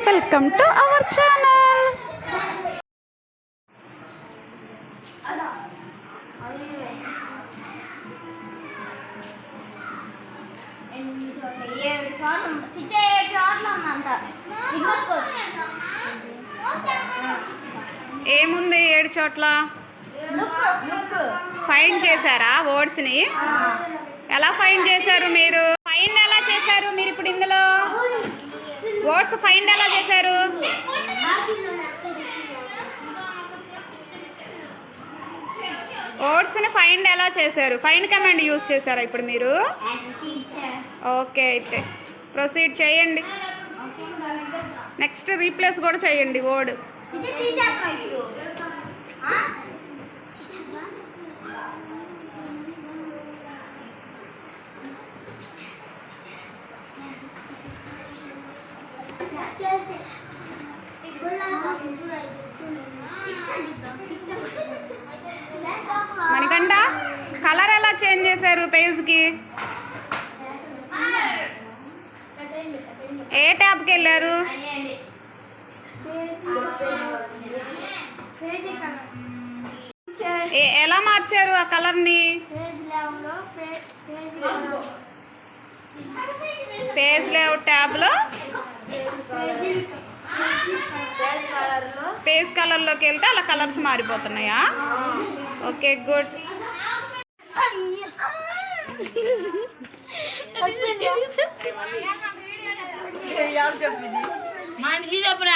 Welcome to our channel. ఏముంది 7 చోట్ల find చేశారా వర్డ్స్ని? ఎలా ఫైండ్ చేశారు మీరు? ఫైండ్ ఎలా చేశారు మీరు? ఇప్పుడు ఇందులో వర్డ్స్ ఫైండ్ ఎలా చేశారు? వర్డ్స్ని ఫైండ్ ఎలా చేశారు? ఫైండ్ కమాండ్ యూజ్ చేశారా ఇప్పుడు మీరు? ఓకే, అయితే ప్రొసీడ్ చేయండి. నెక్స్ట్ రీప్లేస్ కూడా చేయండి వర్డ్. మణికంఠ, కలర్ ఎలా చేంజ్ చేశారు పేజ్కి? ఏ ట్యాబ్కి వెళ్ళారు? ఎలా మార్చారు ఆ కలర్ని? పేజ్ లేఅవుట్ ట్యాబ్లో పేజ్ కలర్లోకి వెళ్తే అలా కలర్స్ మారిపోతున్నాయా? Okay, good. మనిషి చెప్పరా